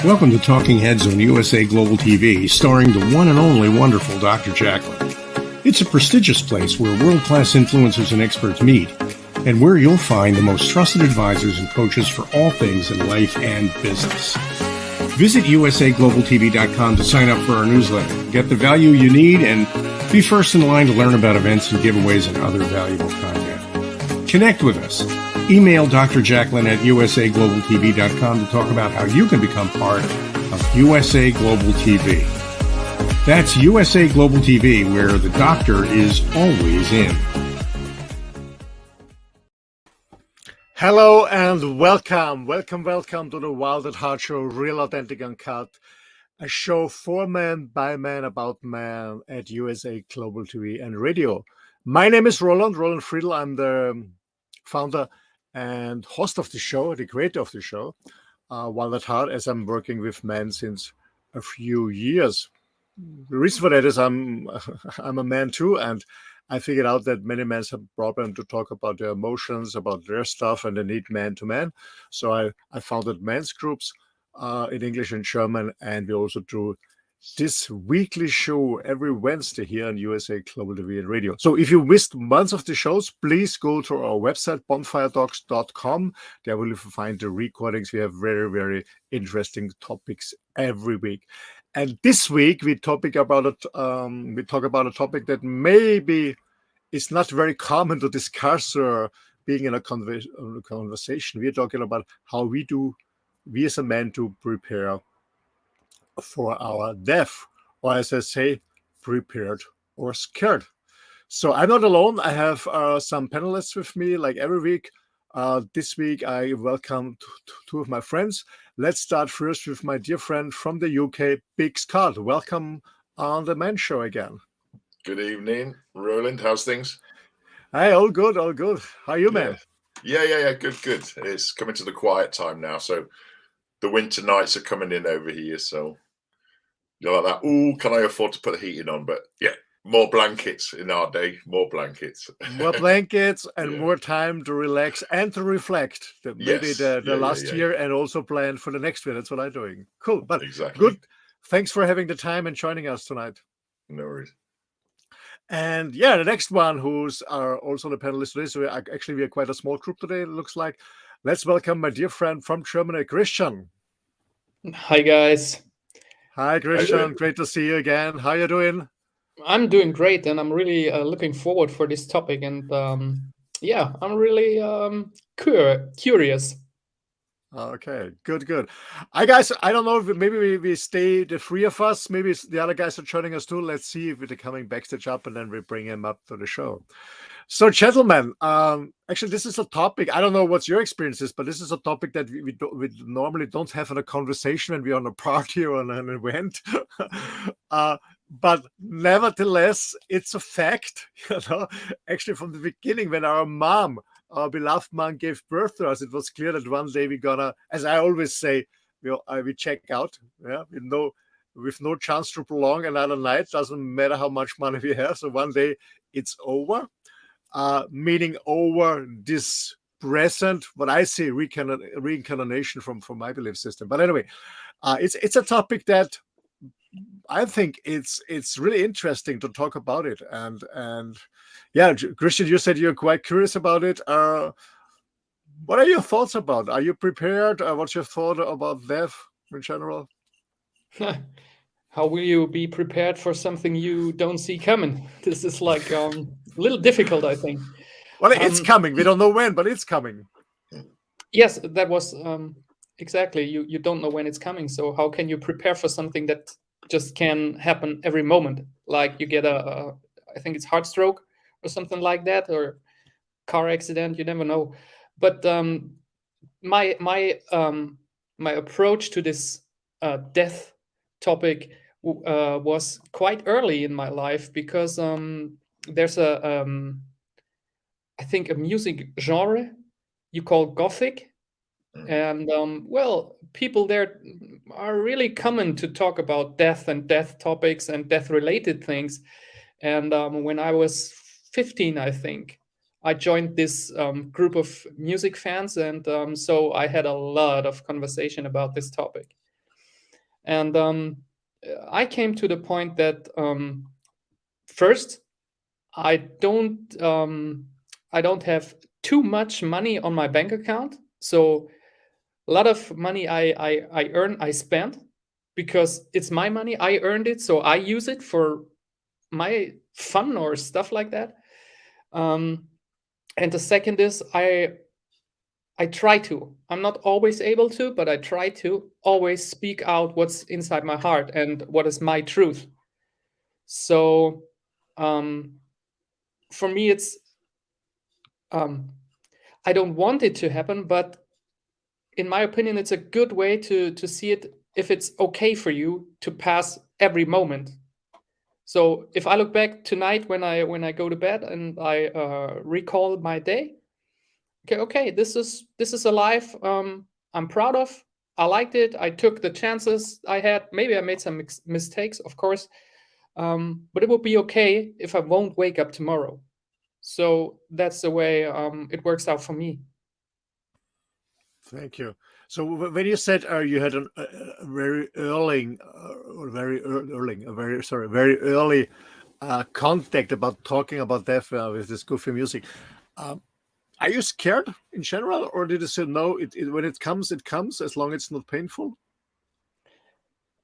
Welcome to Talking Heads on USA Global TV, starring the one and only wonderful Dr. Jacqueline. It's a prestigious place where world-class influencers and experts meet, and where you'll find the most trusted advisors and coaches for all things in life and business. Visit usaglobaltv.com to sign up for our newsletter, get the value you need, and be first in line to learn about events and giveaways and other valuable content. Connect with us. Email Dr. Jacqueline at usaglobaltv.com to talk about how you can become part of USA Global TV. That's USA Global TV, where the doctor is always in. Hello and welcome to the Wild at Heart show, Real Authentic Uncut, a show for man by man about man at USA Global TV and Radio. My name is Roland FRIEDL. I'm the founder and host of the show, the creator of the show, Wild at Heart, as I'm working with men since a few years. The reason for that is I'm a man too, and I figured out that many men have a problem to talk about their emotions, about their stuff, and they need man to man. So I founded men's groups in English and German, and we also do this weekly show every Wednesday here on USA Global TV and Radio. So if you missed months of the shows, please go to our website, bonfiredocs.com. There will you find the recordings. We have very, very interesting topics every week. And this week we talk about a topic that maybe is not very common to discuss or being in a conversation. We're talking about how we as a man to prepare for our death, or as I say, prepared or scared. So I'm not alone. I have some panelists with me like every week. This week I welcome two of my friends. Let's start first with my dear friend from the UK, Big Scott. Welcome on the Men Show again. Good evening, Roland. How's things? Hey, all good. How are you, man? Yeah. Good. It's coming to the quiet time now, so the winter nights are coming in over here. So you're like that. Ooh, can I afford to put the heating on? But yeah, more blankets in our day. More blankets. More blankets and more time to relax and to reflect. Maybe the last year and also plan for the next year. That's what I'm doing. Cool. But exactly. Good. Thanks for having the time and joining us tonight. No worries. And the next one who's also the panelist today. So we are quite a small group today, it looks like. Let's welcome my dear friend from Germany, Christian. Hi, guys. Hi, Christian. Great to see you again. How are you doing? I'm doing great, and I'm really looking forward for this topic. And I'm really curious. Okay, good. Guys, I don't know if maybe we stay the three of us. Maybe the other guys are joining us too. Let's see if they're coming backstage up, and then we bring him up to the show. So, gentlemen, actually, this is a topic. I don't know what your experience is, but this is a topic that we normally don't have in a conversation when we're on a party or on an event. But nevertheless, it's a fact. Actually, from the beginning, when our beloved mom gave birth to us, it was clear that one day we're gonna, as I always say, we check out. Yeah, with no chance to prolong another night. Doesn't matter how much money we have. So one day it's over. Meaning over this present, what I say, reincarnation from my belief system. But anyway, it's a topic that I think it's really interesting to talk about it. And Christian, you said you're quite curious about it. What are your thoughts about? Are you prepared? What's your thought about death in general? How will you be prepared for something you don't see coming? This is like a little difficult, I think. Well, it's coming. We don't know when, but it's coming. Yes, that was exactly. You don't know when it's coming. So how can you prepare for something that just can happen every moment? Like you get I think it's heart stroke or something like that, or car accident. You never know. But my approach to this death topic was quite early in my life, because there's I think a music genre you call Gothic, and people there are really common to talk about death and death topics and death related things. And when I was 15, I think I joined this group of music fans, and so I had a lot of conversation about this topic. And I came to the point that first, I don't have too much money on my bank account. So a lot of money I earn, I spend because it's my money. I earned it, so I use it for my fun or stuff like that. And the second is I try to. I'm not always able to, but I try to always speak out what's inside my heart and what is my truth. So for me, it's I don't want it to happen, but in my opinion, it's a good way to see it if it's okay for you to pass every moment. So if I look back tonight when I go to bed and I recall my day, okay, this is a life I'm proud of. I liked it. I took the chances I had. Maybe I made some mistakes, of course, but it will be okay if I won't wake up tomorrow. So that's the way it works out for me. Thank you. So when you said you had a very early, very early contact about talking about death with this goofy music, are you scared in general, or did you say no? When it comes, it comes, as long as it's not painful.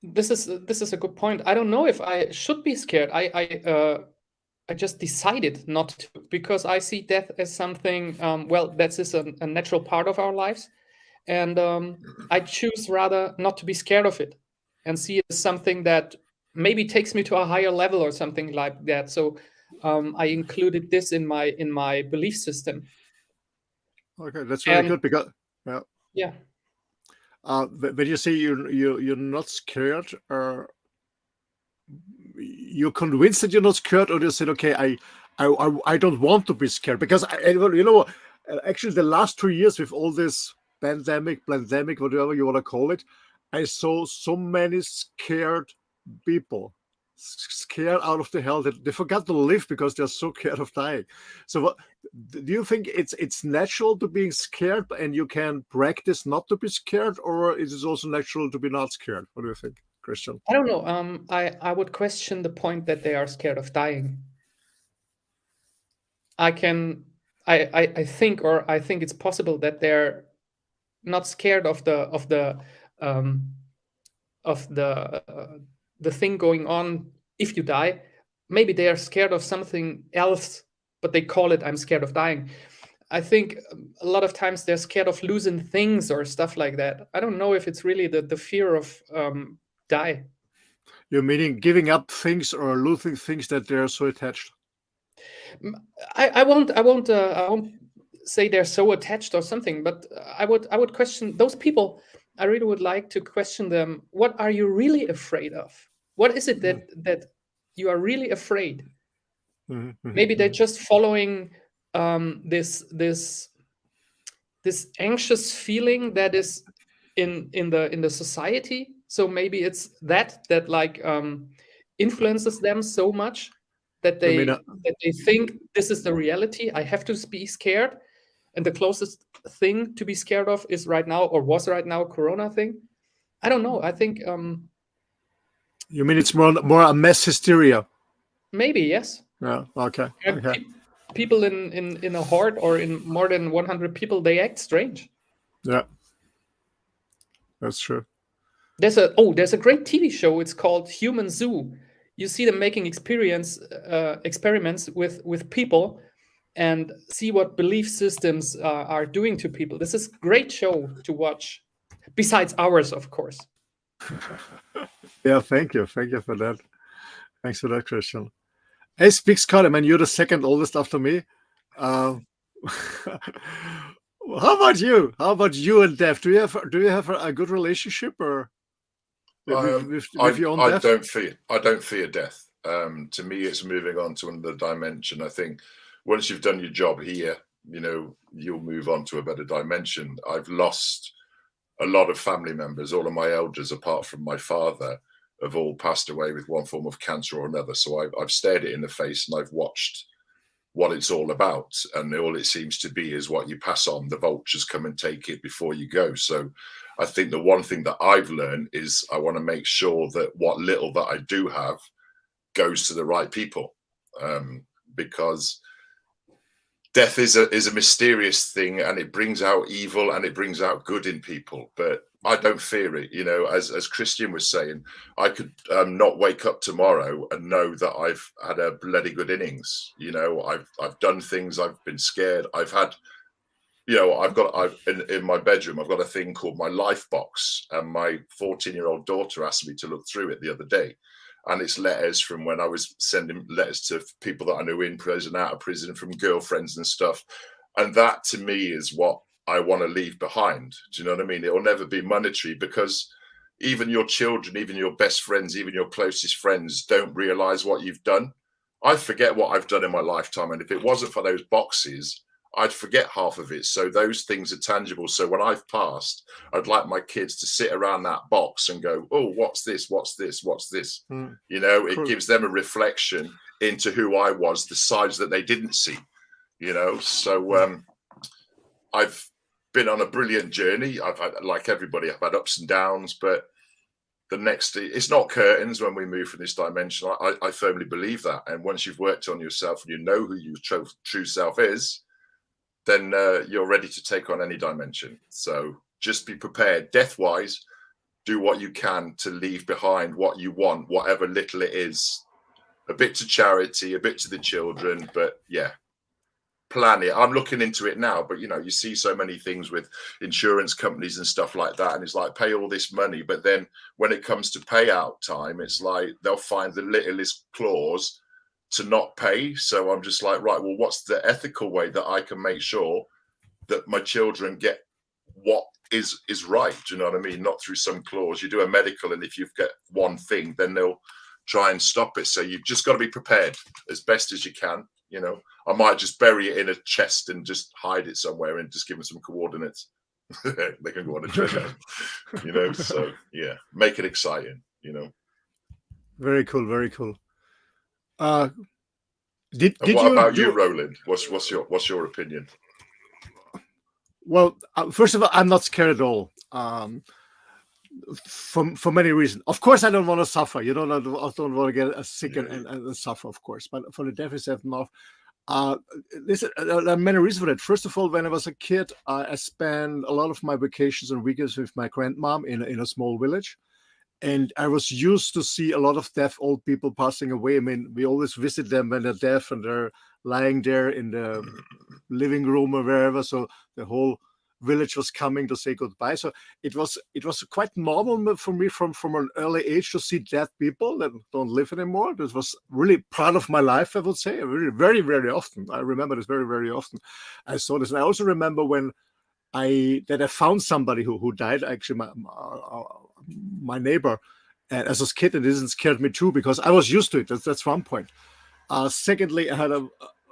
This is a good point. I don't know if I should be scared. I just decided not to, because I see death as something. Well, that's just a natural part of our lives. And I choose rather not to be scared of it and see it as something that maybe takes me to a higher level or something like that. So I included this in my belief system. Okay, that's very good, because yeah. When you say you're not scared, you're convinced that you're not scared, or you said, okay, I don't want to be scared, because actually the last 2 years with all this pandemic, whatever you want to call it, I saw so many scared people, scared out of the hell, that they forgot to live because they're so scared of dying. So do you think it's natural to being scared and you can practice not to be scared, or is it also natural to be not scared? What do you think, Christian? I don't know. I would question the point that they are scared of dying. I think it's possible that they're not scared of the thing going on if you die. Maybe they are scared of something else, but they call it "I'm scared of dying." I think a lot of times they're scared of losing things or stuff like that. I don't know if it's really the fear of die. You're meaning giving up things or losing things that they're so attached? I won't say they're so attached or something, but I would question those people. I really would like to question them. What are you really afraid of? What is it that you are really afraid? Maybe they're just following this anxious feeling that is in the society. So maybe it's that like influences them so much that they think this is the reality. I have to be scared, and the closest thing to be scared of is right now, or was right now, Corona thing. I don't know. I think you mean it's more a mass hysteria? Maybe, yes. Yeah. Okay. People in a horde or in more than 100 people, they act strange. Yeah, that's true. There's a great TV show. It's called Human Zoo. You see them making experiments with people and see what belief systems are doing to people. This is a great show to watch, besides ours, of course. Yeah, thank you for that. Thanks for that, Christian. Hey, speak Scott. I mean, you're the second oldest after me. How about you? How about you and death? Do you have a good relationship, or with your own death? I don't fear death. To me, it's moving on to another dimension. I think once you've done your job here, you'll move on to a better dimension. I've lost a lot of family members. All of my elders, apart from my father, have all passed away with one form of cancer or another. So I've stared it in the face and I've watched what it's all about. And all it seems to be is what you pass on. The vultures come and take it before you go. So I think the one thing that I've learned is I want to make sure that what little that I do have goes to the right people, because death is a mysterious thing, and it brings out evil and it brings out good in people. But I don't fear it. You know, as Christian was saying, I could not wake up tomorrow and know that I've had a bloody good innings. You know, I've done things. I've been scared. I've had, you know, I've in my bedroom, I've got a thing called my life box, and my 14-year-old daughter asked me to look through it the other day. And it's letters from when I was sending letters to people that I knew in prison, out of prison, from girlfriends and stuff. And that to me is what I want to leave behind. Do you know what I mean? It will never be monetary, because even your children, even your best friends, even your closest friends don't realize what you've done. I forget what I've done in my lifetime. And if it wasn't for those boxes, I'd forget half of it. So those things are tangible. So when I've passed, I'd like my kids to sit around that box and go, oh, what's this? What's this? What's this? You know, it gives them a reflection into who I was, the sides that they didn't see, you know. So I've been on a brilliant journey. I've had, like everybody, I've had ups and downs, but it's not curtains when we move from this dimension. I firmly believe that. And once you've worked on yourself and you know who your true self is, then you're ready to take on any dimension. So just be prepared. Death-wise, do what you can to leave behind what you want, whatever little it is. A bit to charity, a bit to the children, but yeah, plan it. I'm looking into it now, but you know, you see so many things with insurance companies and stuff like that, and it's like, pay all this money, but then when it comes to payout time, it's like they'll find the littlest clause to not pay. So I'm just like, right, well, what's the ethical way that I can make sure that my children get what is right? Do you know what I mean? Not through some clause. You do a medical, and if you've got one thing, then they'll try and stop it. So you've just got to be prepared as best as you can. You know, I might just bury it in a chest and just hide it somewhere and just give them some coordinates. They can go on a treasure, you know. So yeah, make it exciting, you know. Very cool, very cool. What about you, Roland? What's your opinion? Well, first of all, I'm not scared at all. For many reasons. Of course, I don't want to suffer. You know, I don't want to get sick and suffer, of course. But for the death itself, no. There are many reasons for that. First of all, when I was a kid, I spent a lot of my vacations and weekends with my grandmom in a small village. And I was used to see a lot of deaf old people passing away. I mean, we always visit them when they're deaf and they're lying there in the living room or wherever. So the whole village was coming to say goodbye. So it was quite normal for me from an early age to see deaf people that don't live anymore. This was really part of my life, I would say. Really, very, very often. I remember this very, very often. I saw this. And I also remember when I found somebody who died, actually my neighbor, and as a kid, and this scared me too, because I was used to it. That's one point. Secondly, I had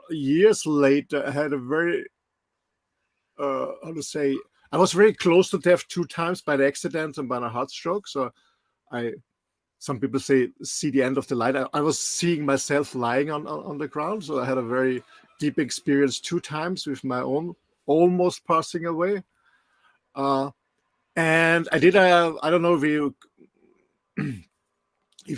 years later, I had a very how to say, I was very close to death 2 times by the accident and by a heart stroke. So some people say, see the end of the light. I was seeing myself lying on the ground. So I had a very deep experience 2 times with my own almost passing away. And I did, I don't know if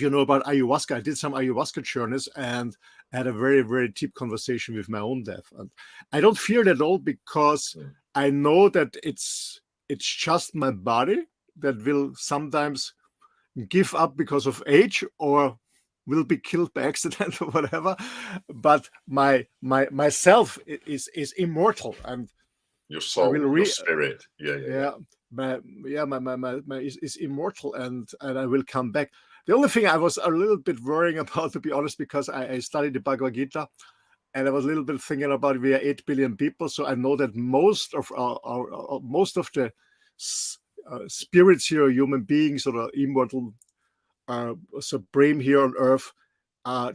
you know about ayahuasca. I did some ayahuasca journeys and had a very, very deep conversation with my own death. And I don't fear it at all, because I know that it's just my body that will sometimes give up because of age or will be killed by accident or whatever. But myself is immortal, and your soul, your spirit, my is immortal, and I will come back. The only thing I was a little bit worrying about, to be honest, because I studied the Bhagavad Gita, and I was a little bit thinking about, we are 8 billion people, so I know that most of the spirits here, human beings, or the immortal, supreme here on Earth,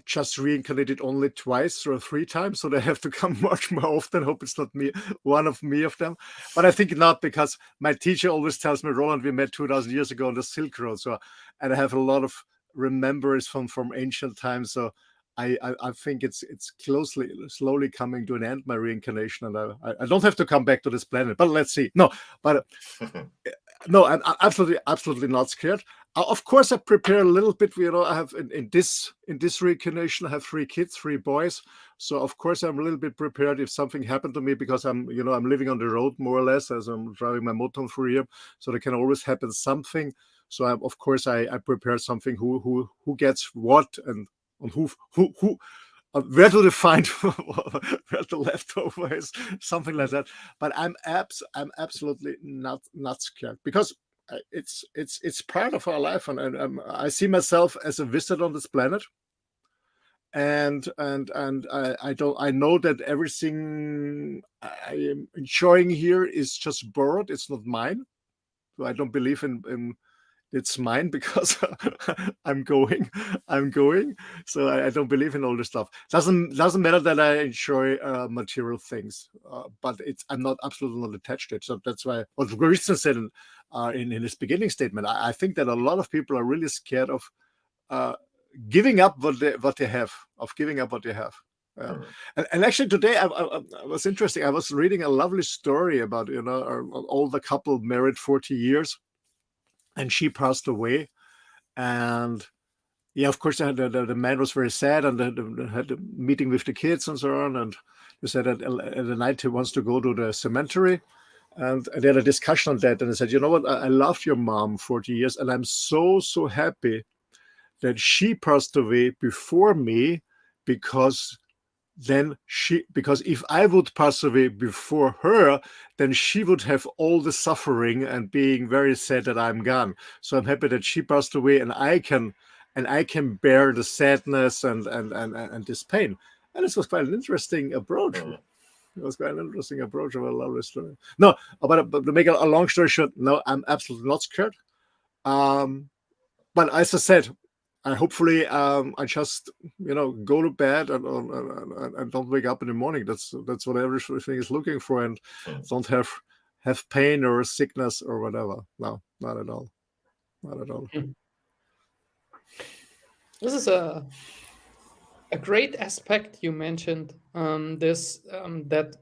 just reincarnated only twice or 3 times, so they have to come much more often. Hope it's not one of them, but I think not, because my teacher always tells me, Roland, we met 2,000 years ago on the Silk Road, and I have a lot of remembrance from ancient times. So I think it's slowly coming to an end, my reincarnation, and I don't have to come back to this planet. But let's see. No, but No, I'm absolutely not scared. Of course, I prepare a little bit. I have in this reincarnation, I have 3 kids, 3 boys. So of course, I'm a little bit prepared if something happened to me, because I'm living on the road more or less as I'm driving my motorhome for a year. So there can always happen something. So of course, I prepare something who gets what, and who where do they find where the leftover is, something like that. But I'm absolutely not scared, because it's part of our life, and I see myself as a visitor on this planet, and I know that everything I am enjoying here is just borrowed. It's not mine. So I don't believe in it's mine, because I'm going. So I don't believe in all this stuff. Doesn't matter that I enjoy material things, but I'm not absolutely not attached to it. So that's why what Christian said in his beginning statement. I think that a lot of people are really scared of giving up what they have. And actually today I was interesting. I was reading a lovely story about an older couple married 40 years. And she passed away, and yeah, of course, the man was very sad, and they had a meeting with the kids and so on. And they said that at the night he wants to go to the cemetery, and they had a discussion on that. And they said, you know what, I loved your mom 40 years, and I'm so happy that she passed away before me, because if I would pass away before her, then she would have all the suffering and being very sad that I'm gone. So I'm happy that she passed away, and I can bear the sadness and this pain. And this was quite an interesting approach. It was quite an interesting approach of a lovely story. No, but to make a long story short, no, I'm absolutely not scared. But as I said, hopefully I just go to bed and don't wake up in the morning. That's what everything is looking for, and don't have pain or sickness or whatever. No, not at all. This is a great aspect you mentioned. That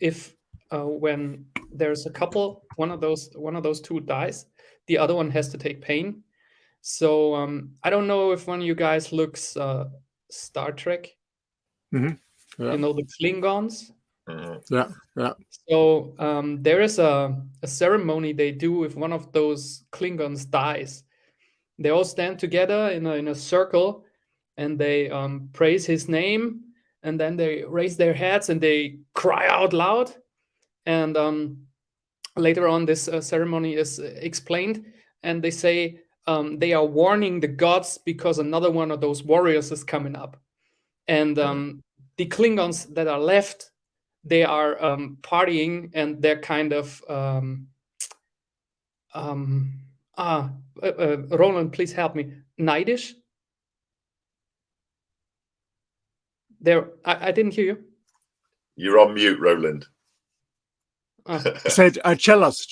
if when there's a couple, one of those two dies, the other one has to take pain. So I don't know if one of you guys looks Star Trek. Mm-hmm. Yeah. The Klingons. Yeah. So there is a ceremony they do if one of those Klingons dies. They all stand together in a circle, and they praise his name, and then they raise their heads and they cry out loud. And later on, this ceremony is explained, and they say they are warning the gods because another one of those warriors is coming up. And the Klingons that are left, they are partying, and they're kind of Roland, please help me. Neidish? I didn't hear you. You're on mute, Roland. Said jealous.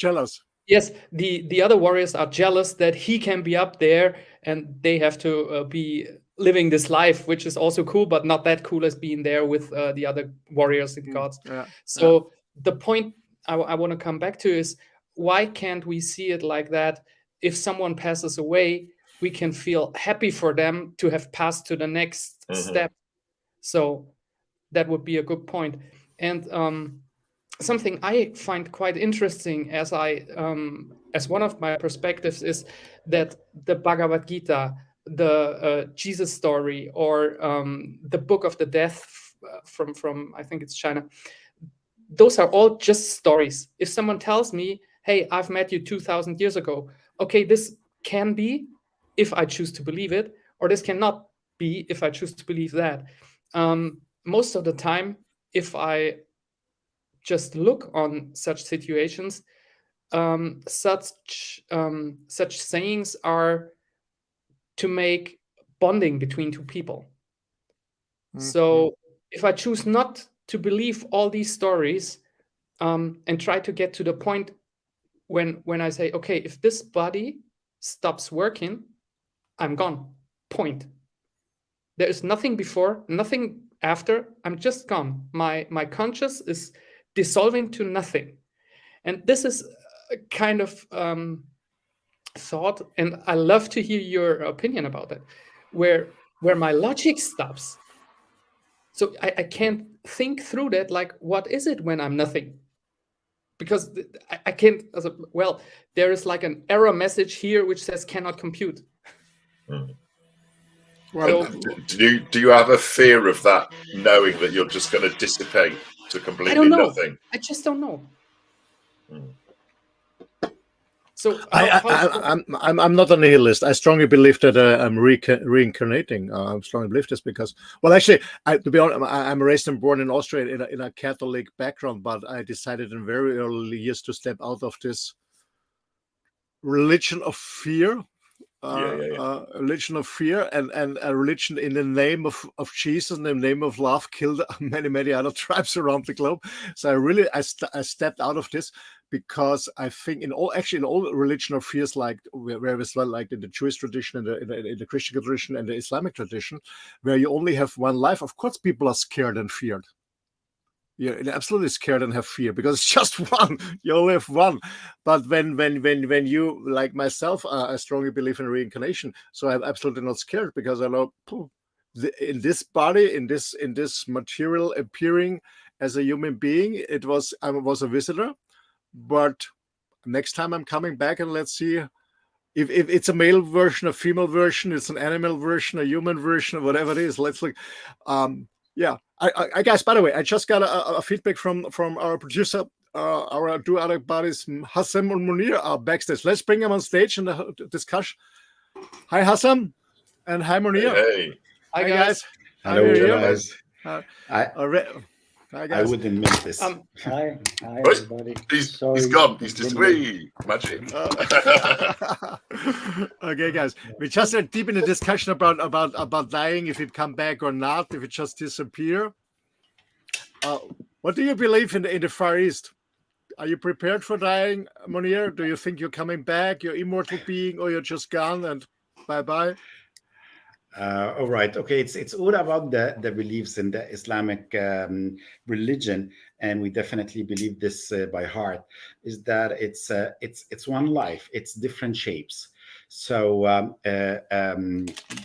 Yes, the other warriors are jealous that he can be up there, and they have to be living this life, which is also cool, but not that cool as being there with the other warriors and gods. So the point I want to come back to is, why can't we see it like that? If someone passes away, we can feel happy for them to have passed to the next step. So that would be a good point. And something I find quite interesting as one of my perspectives is that the Bhagavad Gita, the Jesus story, or the Book of the Death from I think it's China, those are all just stories. If someone tells me, hey, I've met you 2,000 years ago, okay, this can be if I choose to believe it, or this cannot be if I choose to believe that. Most of the time, if I just look on such situations, such sayings are to make bonding between two people. So if I choose not to believe all these stories, and try to get to the point when I say, okay, if this body stops working, I'm gone. Point. There is nothing before, nothing after. I'm just gone. My conscious is dissolving to nothing. And this is kind of thought, and I love to hear your opinion about that, where my logic stops. So I can't think through that, like, what is it when I'm nothing? Because I can't, well, there is like an error message here which says cannot compute. Well, do you have a fear of that, knowing that you're just going to dissipate to completely I don't know. nothing? I just don't know. So I'm not a nihilist. I strongly believe that I'm reincarnating. I strongly believe this because, well, actually, to be honest, I'm raised and born in Austria in a Catholic background, but I decided in very early years to step out of this religion of fear. Religion of fear and a religion in the name of Jesus, in the name of love, killed many other tribes around the globe. So I stepped out of this because I think in all religion of fears, like where as well, like in the Jewish tradition, in the Christian tradition, and the Islamic tradition, where you only have one life. Of course, people are scared and feared. You're absolutely scared and have fear because it's just one. You only have one. But when you, like myself, I strongly believe in reincarnation. So I'm absolutely not scared because I know in this body, in this material appearing as a human being, I was a visitor. But next time I'm coming back, and let's see if it's a male version, a female version, it's an animal version, a human version, or whatever it is. Let's look. Yeah, I guys, by the way, I just got a feedback from our producer, our two other buddies, Hazem and Mounir, are backstage. Let's bring them on stage and discuss. Hi, Hazem, and hi, Mounir. Hey. Hi, guys. Hello, guys. I wouldn't miss this. Hi, everybody. He's gone. He's just magic. Okay, guys, we just are deep in the discussion about dying, if it come back or not, if it just disappear. What do you believe in the Far East? Are you prepared for dying, Mounir? Do you think you're coming back, you're immortal being, or you're just gone and bye? All right. Okay. It's all about the beliefs in the Islamic religion, and we definitely believe this by heart. Is that it's one life. It's different shapes. So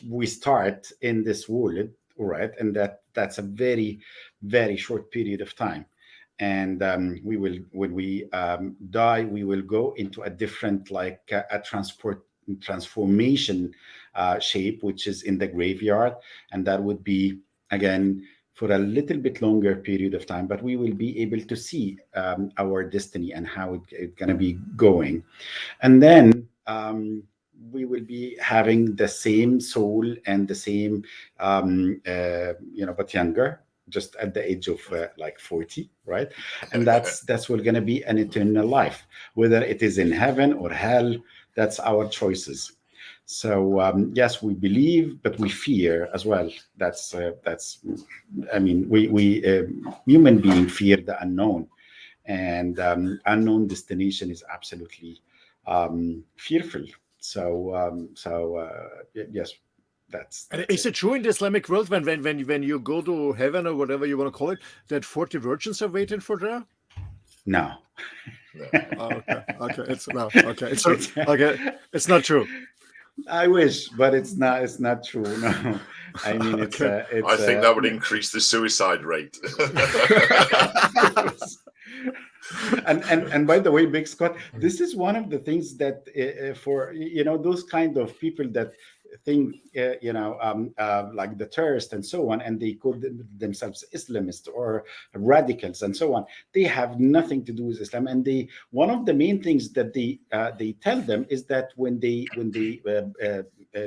we start in this world, all right, and that's a very, very short period of time. And we will, when we die, we will go into a different, like a transformation shape, which is in the graveyard, and that would be again for a little bit longer period of time, but we will be able to see our destiny and how it's going to be going. And then we will be having the same soul and the same but younger, just at the age of like 40, right? And that's what's going to be an eternal life, whether it is in heaven or hell. That's our choices. So yes, we believe, but we fear as well. That's I mean, we human being fear the unknown, and unknown destination is absolutely fearful. So yes. That's is it true in the Islamic world when you go to heaven or whatever you want to call it, that 40 virgins are waiting for there? No. Okay. It's no. Okay. It's not true. I wish, but it's not true. No. I mean, I think that would increase the suicide rate. And by the way, Big Scott, this is one of the things that for those kind of people that think like the terrorists and so on, and they call themselves Islamists or radicals and so on. They have nothing to do with Islam, and one of the main things that they tell them is that when they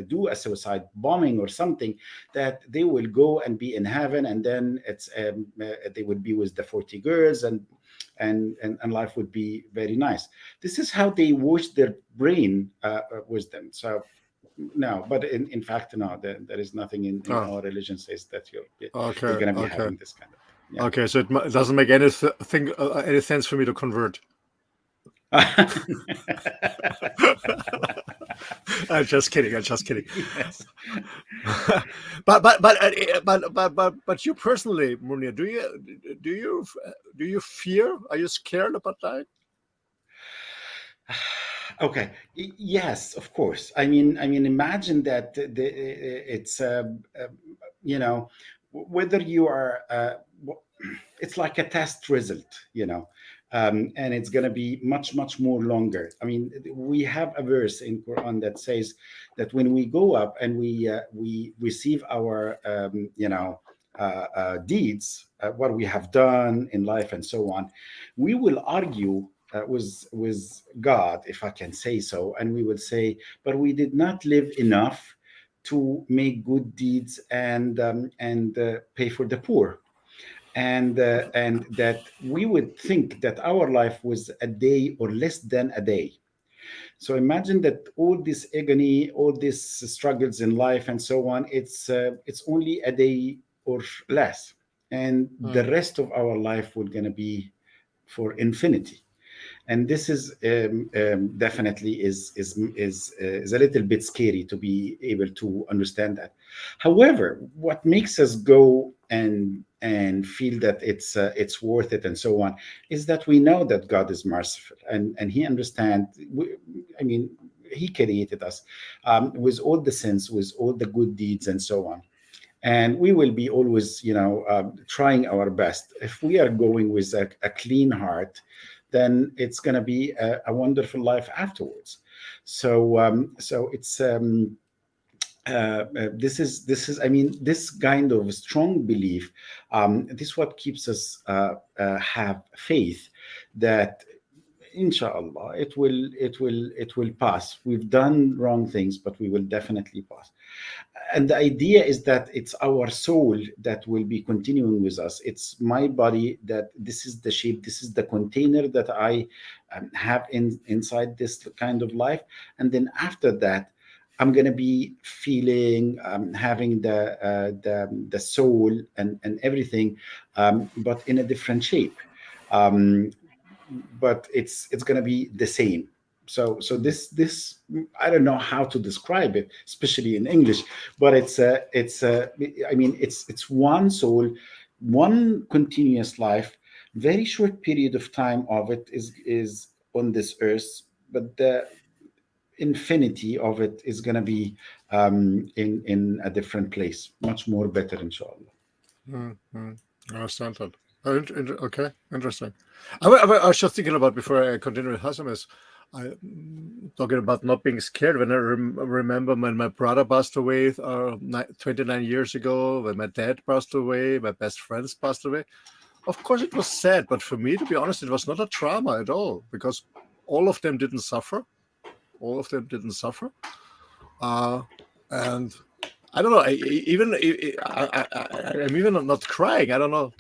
do a suicide bombing or something, that they will go and be in heaven, and then it's they would be with the 40 girls and life would be very nice. This is how they wash their brain with them. So no, but in fact, no, there is nothing in our religion says that you're going to be having this kind of. Yeah. Okay, so it doesn't make any sense for me to convert. I'm just kidding. Yes. but you personally, Mounir, do you fear? Are you scared about that? Okay. Yes, of course. I mean, imagine that it's you know, whether you are it's like a test result, and it's going to be much more longer. I mean, we have a verse in Quran that says that when we go up and we receive our deeds, what we have done in life and so on, we will argue with God, if I can say so, and we will say, but we did not live enough to make good deeds and pay for the poor, and that we would think that our life was a day or less than a day. So imagine that all this agony, all these struggles in life and so on, it's only a day or less, and the rest of our life would gonna be for infinity. And this is definitely is a little bit scary to be able to understand that. However, what makes us go and feel that it's worth it and so on is that we know that God is merciful, and He understands. I mean, He created us with all the sins, with all the good deeds, and so on. And we will be always, trying our best. If we are going with a clean heart, then it's going to be a wonderful life afterwards. So it's this is I mean, this kind of strong belief, this is what keeps us have faith that inshallah it will pass. We've done wrong things, but we will definitely pass. And the idea is that it's our soul that will be continuing with us. It's my body, that this is the shape, this is the container that I have inside this kind of life. And then after that, I'm going to be feeling, having the soul and everything, but in a different shape. But it's going to be the same. So this I don't know how to describe it, especially in English, but I mean, it's one soul, one continuous life. Very short period of time of it is on this earth, but the infinity of it is going to be in a different place, much more better, inshallah. Mm-hmm. I understand that. Okay, interesting. I was just thinking about, before I continue with Hassan, is talking about not being scared. When I remember when my brother passed away 29 years ago, when my dad passed away, my best friends passed away. Of course, it was sad, but for me, to be honest, it was not a trauma at all, because all of them didn't suffer. All of them didn't suffer. And I don't know. I'm even not crying. I don't know.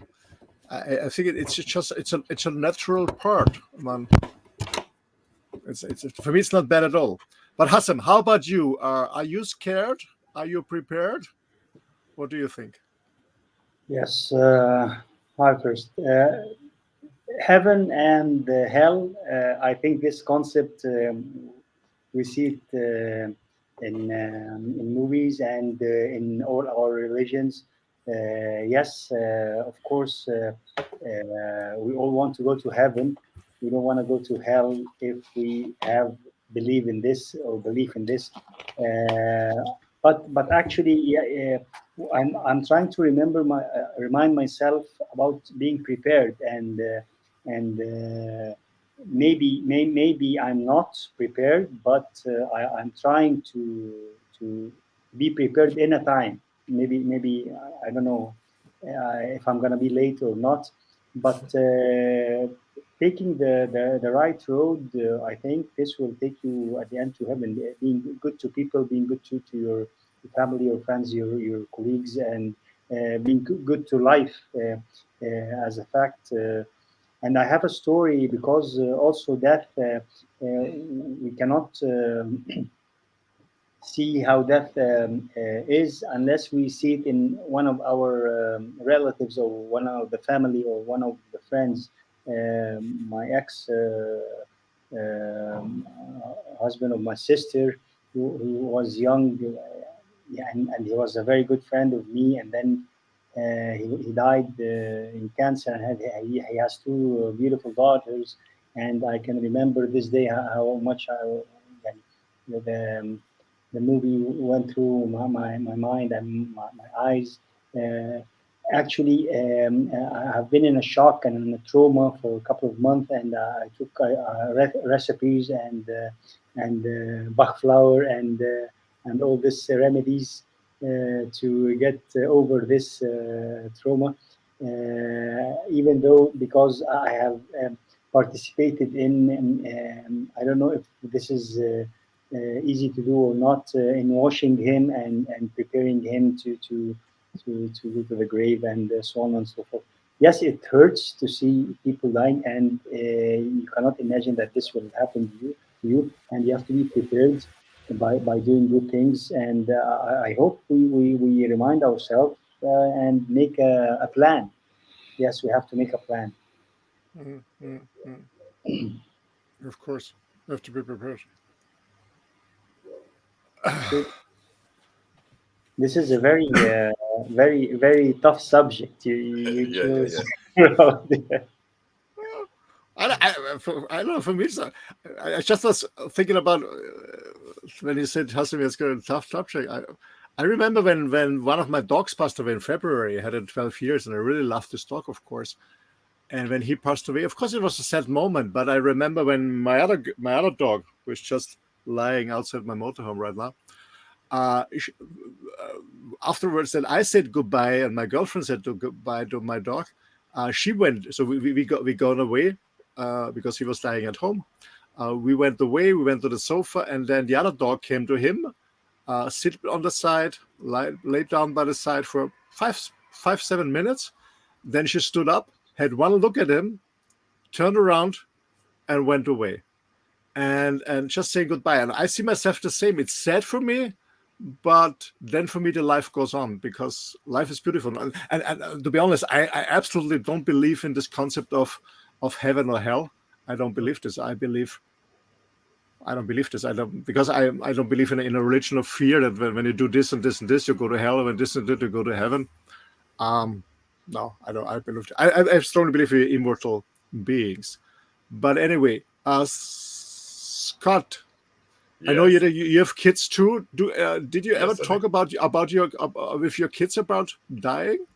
I think it's a natural part, man. It's for me, it's not bad at all. But Hassan, how about you? Are you scared? Are you prepared? What do you think? Yes. Hi first. Heaven and hell. I think this concept, we see it in movies and in all our religions. Yes, of course, we all want to go to heaven. We don't want to go to hell if we have believe in this or belief in this. But actually, yeah, I'm trying to remind myself about being prepared, and maybe I'm not prepared, but I'm trying to be prepared in a time. Maybe I don't know if I'm gonna be late or not, but taking the right road, I think this will take you at the end to heaven. Being good to people, being good to your family, your friends, your colleagues, and being good to life as a fact. And I have a story, because also death, we cannot see how death is unless we see it in one of our relatives, or one of the family, or one of the friends. My ex husband of my sister, who was young, yeah, and he was a very good friend of me, and then he died in cancer, and he has two beautiful daughters. and I can remember this day how much the movie went through my mind and my eyes. Actually, I have been in a shock and in a trauma for a couple of months, and I took recipes and Bach flour and all these remedies to get over this trauma. Even though, because I have participated in I don't know if this is easy to do or not, in washing him and preparing him to go to the grave and so on and so forth. Yes, it hurts to see people dying, and you cannot imagine that this will happen to you, and you have to be prepared by doing good things. And I hope we remind ourselves and make a plan. Yes, we have to make a plan. Of course, you have to be prepared. This is a very, very tough subject. You chose. I don't know. For me, I just was thinking about when you said Hassan, it's got a tough subject. I remember when one of my dogs passed away in February. I had it 12 years, and I really loved this dog, of course. And when he passed away, of course, it was a sad moment. But I remember when my other dog was just lying outside my motorhome right now. Afterwards, then I said goodbye, and my girlfriend said goodbye to my dog. She went, so we gone away because he was lying at home. We went away. We went to the sofa, and then the other dog came to him, sit on the side, laid down by the side for 7 minutes. Then she stood up, had one look at him, turned around, and went away, and just saying goodbye. And I see myself the same. It's sad for me, but then for me the life goes on, because life is beautiful. And to be honest, I absolutely don't believe in this concept of heaven or hell. I don't believe this. I don't believe this. Because I don't believe in a religion of fear that when you do this and this and this, you go to hell, and when this and that, you go to heaven. No, I don't. I believe. I strongly believe in immortal beings. But anyway, Scott, yes. I know you have kids too. Did you ever talk about with your kids about dying?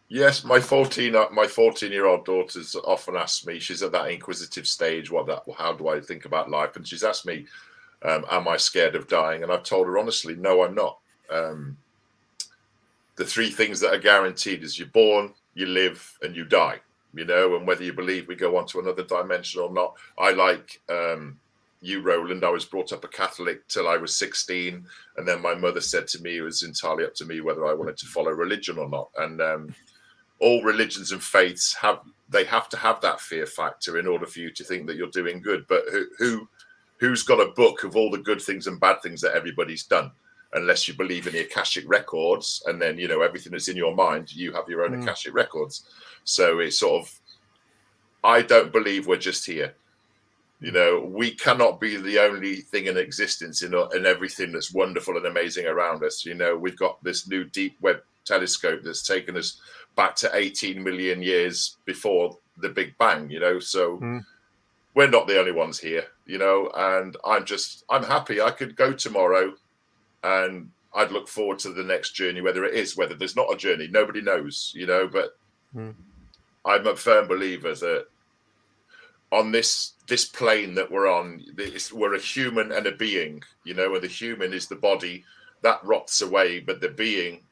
Yes, my 14-year-old daughter's often asked me. She's at that inquisitive stage. How do I think about life? And she's asked me, "Am I scared of dying?" And I've told her honestly, no, I'm not. The three things that are guaranteed is you're born, you live, and you die. And whether you believe we go on to another dimension or not. I like you, Roland. I was brought up a Catholic till I was 16, and then my mother said to me it was entirely up to me whether I wanted to follow religion or not. And all religions and faiths have to have that fear factor in order for you to think that you're doing good. But who's got a book of all the good things and bad things that everybody's done? Unless you believe in the Akashic records, and then everything that's in your mind, you have your own Akashic records. So it's sort of, I don't believe we're just here. We cannot be the only thing in existence in everything that's wonderful and amazing around us. We've got this new deep Webb telescope that's taken us back to 18 million years before the Big Bang. So we're not the only ones here. And I'm happy. I could go tomorrow, and I'd look forward to the next journey, whether there's not a journey, nobody knows, but I'm a firm believer that on this plane that we're on, we're a human and a being, and the human is the body that rots away, but the being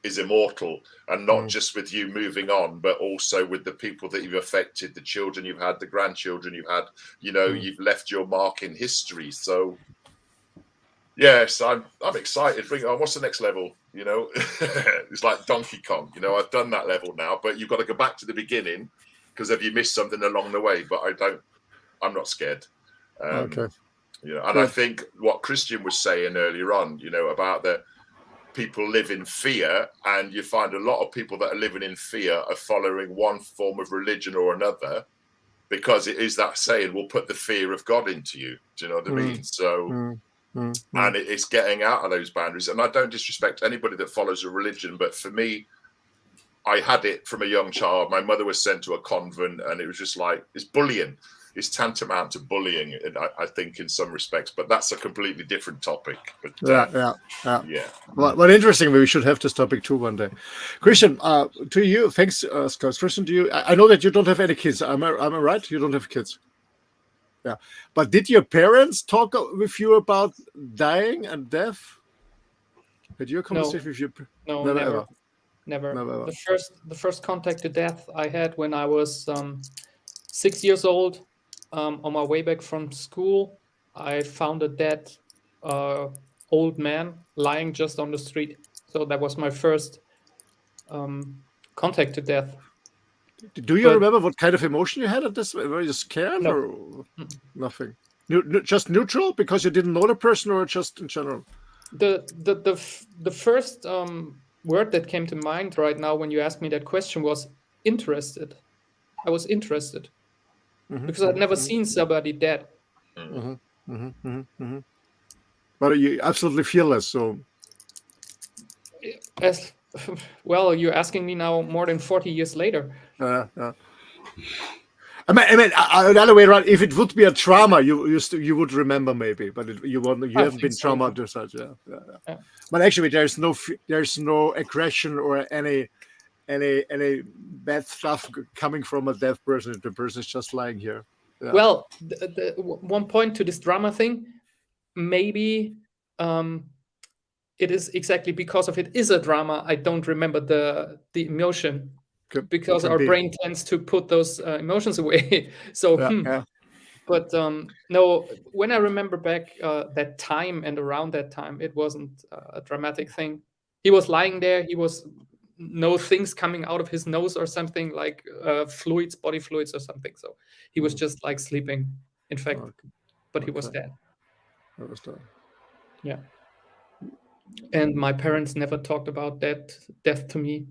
is immortal, and not just with you moving on, but also with the people that you've affected, the children you've had, the grandchildren you've had, you've left your mark in history. So yes, I'm excited. Bring it on. What's the next level? It's like Donkey Kong. I've done that level now, but you've got to go back to the beginning, because have you missed something along the way? But I'm not scared. Okay. And I think what Christian was saying earlier on, about the people live in fear, and you find a lot of people that are living in fear are following one form of religion or another, because it is that saying, we'll put the fear of God into you. Do you know what I mean? So. And it's getting out of those boundaries. And I don't disrespect anybody that follows a religion, but for me, I had it from a young child. My mother was sent to a convent, and it was just like, it's bullying. is tantamount to bullying, I think, in some respects. But that's a completely different topic. But yeah. Well, interesting. We should have this topic too one day. Christian, to you, thanks, Scott. Christian, to you. I know that you don't have any kids. Am I right? You don't have kids. Yeah, but did your parents talk with you about dying and death? Had you a conversation with your? No, never. Never. The first contact to death I had when I was 6 years old. On my way back from school, I found a dead old man lying just on the street. So that was my first contact to death. Do you remember what kind of emotion you had at this? Were you scared or nothing? Just neutral because you didn't know the person, or just in general? The first word that came to mind right now when you asked me that question was interested. I was interested because I'd never seen somebody dead. But you absolutely fearless. So, as well, you're asking me now more than 40 years later. I mean, another way around. If it would be a trauma, you would remember maybe, but you haven't been traumatized. Yeah. But actually, there's no aggression or any bad stuff coming from a deaf person. The person is just lying here. Yeah. Well, the one point to this drama thing, maybe it is exactly because of it is a drama. I don't remember the emotion. Because our brain tends to put those emotions away. So, but no, when I remember back that time and around that time, it wasn't a dramatic thing. He was lying there. He was no things coming out of his nose or something like fluids, body fluids or something. So he was just like sleeping, in fact, but he was dead. Yeah. And my parents never talked about that death to me.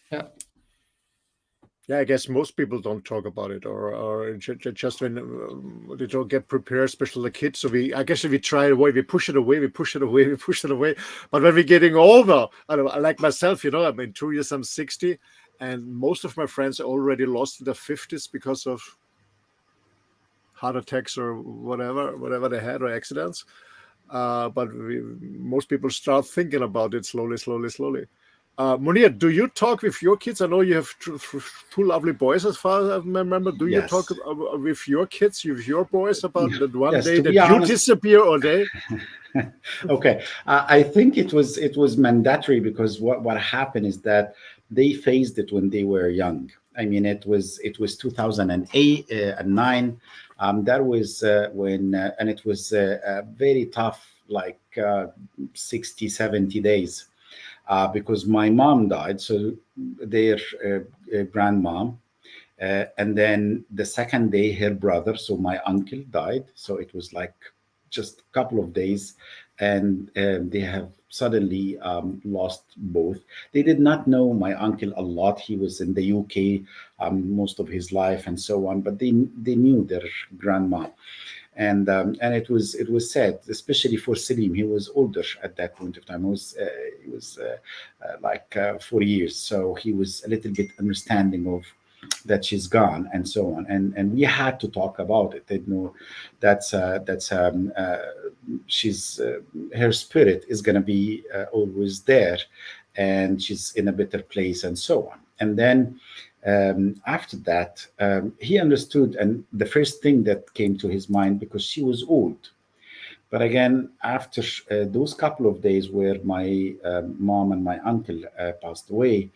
Yeah, I guess most people don't talk about it, or just when they don't get prepared, especially the kids. So I guess if we try it away, we push it away. But when we're getting older, I don't know, like myself, I mean, 2 years I'm 60, and most of my friends are already lost in their 50s because of heart attacks or whatever they had, or accidents. But most people start thinking about it slowly. Mounir, do you talk with your kids? I know you have two lovely boys, as far as I remember. Do you talk with your kids, with your boys, about that one day that you disappear or they? Okay, I think it was mandatory, because what happened is that they faced it when they were young. I mean, it was 2008 and 9. That was when, and it was very tough, like 60, 70 days. Because my mom died, so their grandmom, and then the second day her brother, so my uncle, died. So it was like just a couple of days, and they have suddenly lost both. They did not know my uncle a lot. He was in the UK most of his life and so on, but they knew their grandma. And it was sad, especially for Selim. He was older at that point of time. He was like 4 years, so he was a little bit understanding of that she's gone and so on. And we had to talk about it. They know she's her spirit is going to be always there, and she's in a better place and so on. And then after that, he understood, and the first thing that came to his mind, because she was old. But again, after those couple of days where my mom and my uncle passed away,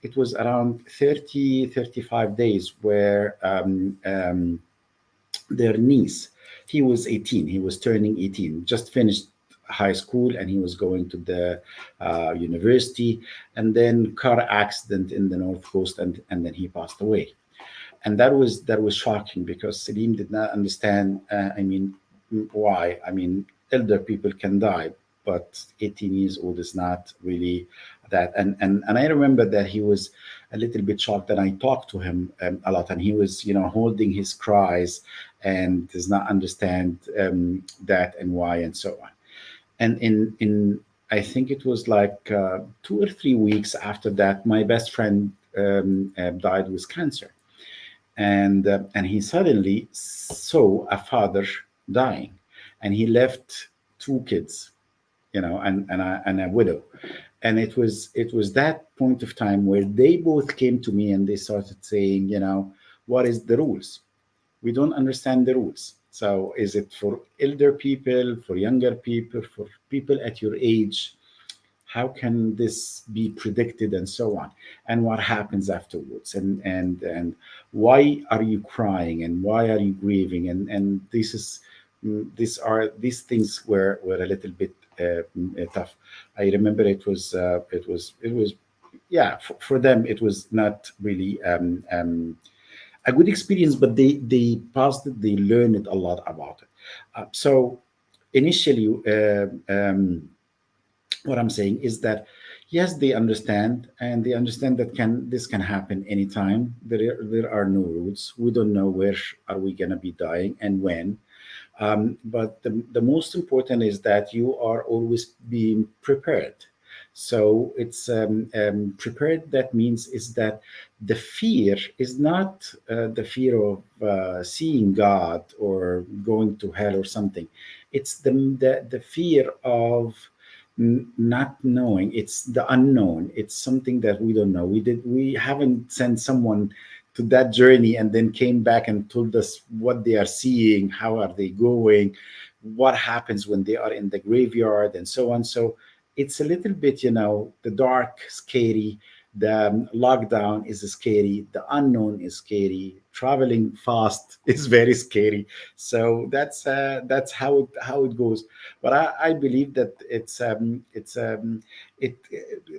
it was around 30, 35 days where their niece, he was 18, he was turning 18, just finished high school, and he was going to the university, and then car accident in the North Coast, and then he passed away. And that was shocking, because Selim did not understand, why. I mean, elder people can die, but 18 years old is not really that. And I remember that he was a little bit shocked, and I talked to him a lot, and he was, holding his cries and does not understand that and why and so on. And in I think it was like 2 or 3 weeks after that, my best friend died with cancer. and he suddenly saw a father dying, and he left two kids, and a widow. And it was that point of time where they both came to me and they started saying, what is the rules? We don't understand the rules. So is it for elder people, for younger people, for people at your age? How can this be predicted, and so on? And what happens afterwards? And why are you crying, and why are you grieving? And these things were a little bit tough. I remember it was yeah, for them it was not really a good experience, but they passed it. They learned a lot about it. So initially, what I'm saying is that yes, they understand, and they understand that this can happen anytime. There are no rules. We don't know where are we gonna be dying and when. But the most important is that you are always being prepared. So it's prepared. That means is that the fear is not the fear of seeing God or going to hell or something. It's the fear of not knowing. It's the unknown. It's something that we don't know. We haven't sent someone to that journey and then came back and told us what they are seeing, how are they going, what happens when they are in the graveyard, and so on. So it's a little bit, the dark, scary. The lockdown is scary. The unknown is scary. Traveling fast is very scary. So that's how it goes. But I believe that it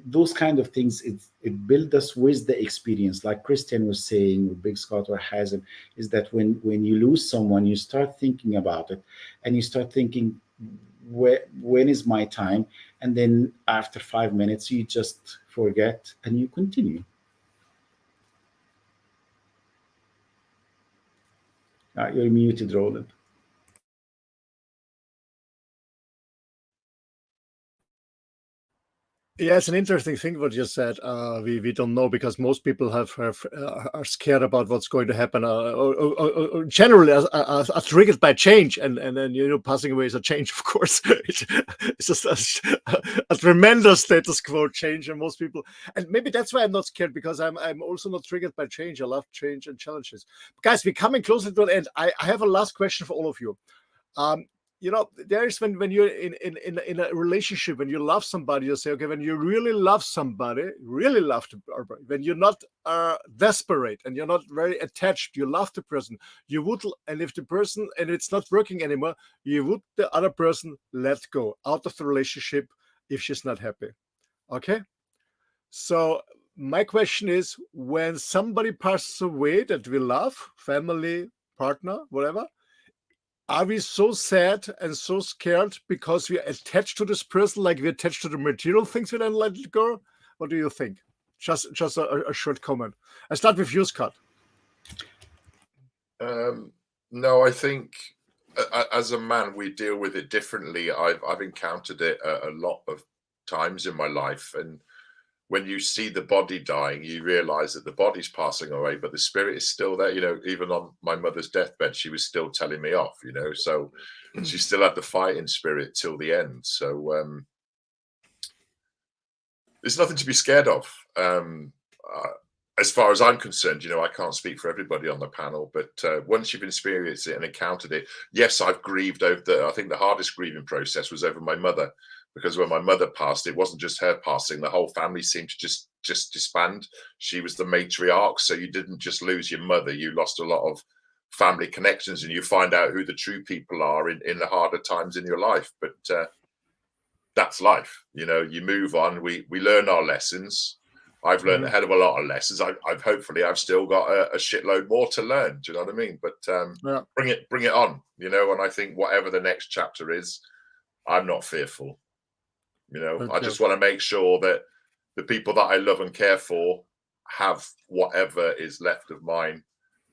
those kind of things, it builds us with the experience. Like Christian was saying, with Big Scott or Hazem, is that when you lose someone, you start thinking about it, and you start thinking, when is my time? And then after 5 minutes, you just forget and you continue. You're muted, Roland. Yeah, it's an interesting thing what you said. We don't know, because most people are scared about what's going to happen, or generally are triggered by change, and then passing away is a change, of course. It's just a tremendous status quo change, and most people, and maybe that's why I'm not scared, because I'm also not triggered by change. I love change and challenges. Guys, we're coming closer to the end. I have a last question for all of you. There's when you're in a relationship, when you love somebody, you say, okay, when you really love somebody, when you're not desperate and you're not very attached, you love the person, you would, and if the person, and it's not working anymore, you would the other person let go out of the relationship if she's not happy. Okay? So my question is, when somebody passes away that we love, family, partner, whatever, are we so sad and so scared because we are attached to this person, like we're attached to the material things, we don't let it go? What do you think? Just a short comment. I start with you, Scott. No, I think as a man, we deal with it differently. I've encountered it a lot of times in my life, and when you see the body dying, you realize that the body's passing away, but the spirit is still there. Even on my mother's deathbed, she was still telling me off, so she still had the fighting spirit till the end. So there's nothing to be scared of. As far as I'm concerned, I can't speak for everybody on the panel, but once you've experienced it and encountered it, yes, I've grieved over I think the hardest grieving process was over my mother. Because when my mother passed, it wasn't just her passing. The whole family seemed to just disband. She was the matriarch. So you didn't just lose your mother. You lost a lot of family connections, and you find out who the true people are in the harder times in your life. But that's life. You move on. We learn our lessons. I've learned a hell of a lot of lessons. I've still got a shitload more to learn. Do you know what I mean? But bring it on, and I think whatever the next chapter is, I'm not fearful. I just want to make sure that the people that I love and care for have whatever is left of mine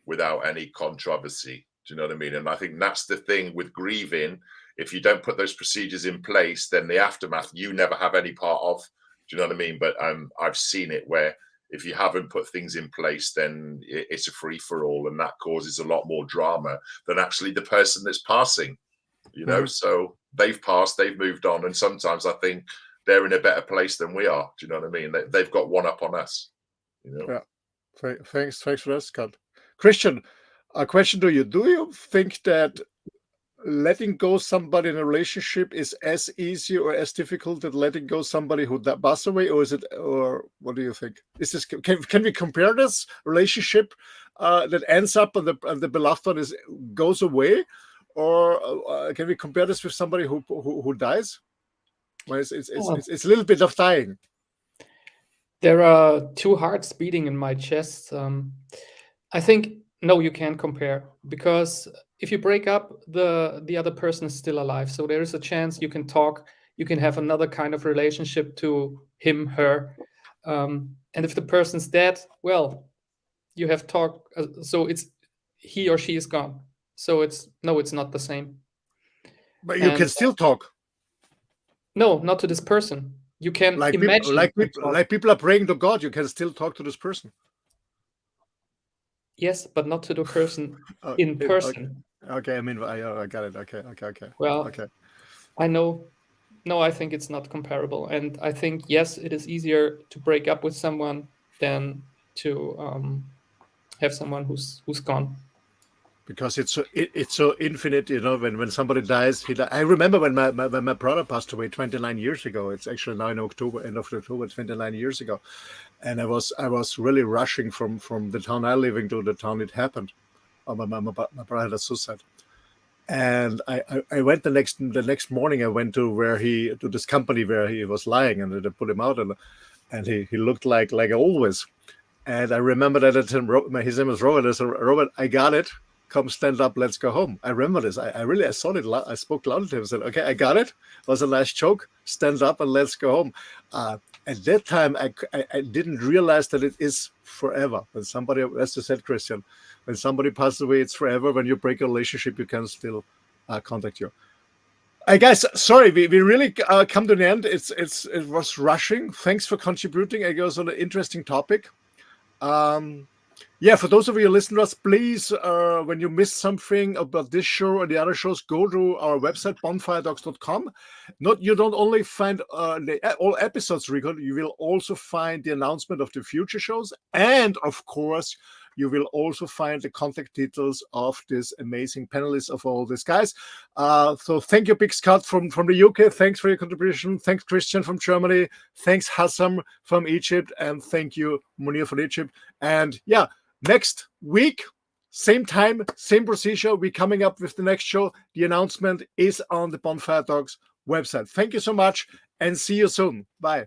without any controversy. Do you know what I mean? And I think that's the thing with grieving. If you don't put those procedures in place, then the aftermath you never have any part of. Do you know what I mean? But I've seen it where if you haven't put things in place, then it's a free for all, and that causes a lot more drama than actually the person that's passing. You know, so they've passed, they've moved on, and sometimes I think they're in a better place than we are. Do you know what I mean? They've got one up on us. You know. Yeah. Thanks for that, Scott. Christian, a question to you: do you think that letting go somebody in a relationship is as easy or as difficult as letting go somebody who passed away, or is it, or what do you think? Is this, can we compare this relationship that ends up and the beloved one goes away, or can we compare this with somebody who dies? Well, it's a little bit of dying. There are two hearts beating in my chest. I think no, you can't compare, because if you break up, the other person is still alive. So there is a chance you can talk, you can have another kind of relationship to him, her. And if the person's dead, well, you have talked. So it's he or she is gone. So it's not the same. But you can still talk. No, not to this person. You can imagine. Like people are praying to God, you can still talk to this person. Yes, but not to the person in person. Okay, I mean, I got it. Okay. Well, okay. I know. No, I think it's not comparable. And I think, yes, it is easier to break up with someone than to have someone who's gone. Because it's so infinite, you know. When somebody dies, I remember when my brother passed away 29 years ago. It's actually now in October, end of October, 29 years ago, and I was really rushing from the town I live in to the town it happened. My brother had a suicide, and I went the next morning. I went to this company where he was lying, and they put him out, and he looked like always. And I remember that at him, his name was Robert. I said, Robert, I got it. Come, stand up, let's go home. I remember this. I saw it. I spoke loudly to him. Said, okay, I got it. It was a nice joke. Stand up and let's go home. At that time, I didn't realize that it is forever. When somebody, as you said, Christian, when somebody passes away, it's forever. When you break a relationship, you can still contact you. Guys, sorry, we really come to the end. It was rushing. Thanks for contributing. I guess on an interesting topic. Yeah, for those of you who listen to us, please, when you miss something about this show or the other shows, go to our website, bonfiredocs.com. You don't only find all episodes recorded, you will also find the announcement of the future shows. And, of course, you will also find the contact details of this amazing panelists of all these guys. So thank you, Big Scott from the UK. Thanks for your contribution. Thanks, Christian from Germany. Thanks, Hazem from Egypt. And thank you, Mounir from Egypt. And yeah, next week, same time, same procedure. We're coming up with the next show. The announcement is on the Bonfire Dogs website. Thank you so much and see you soon. Bye.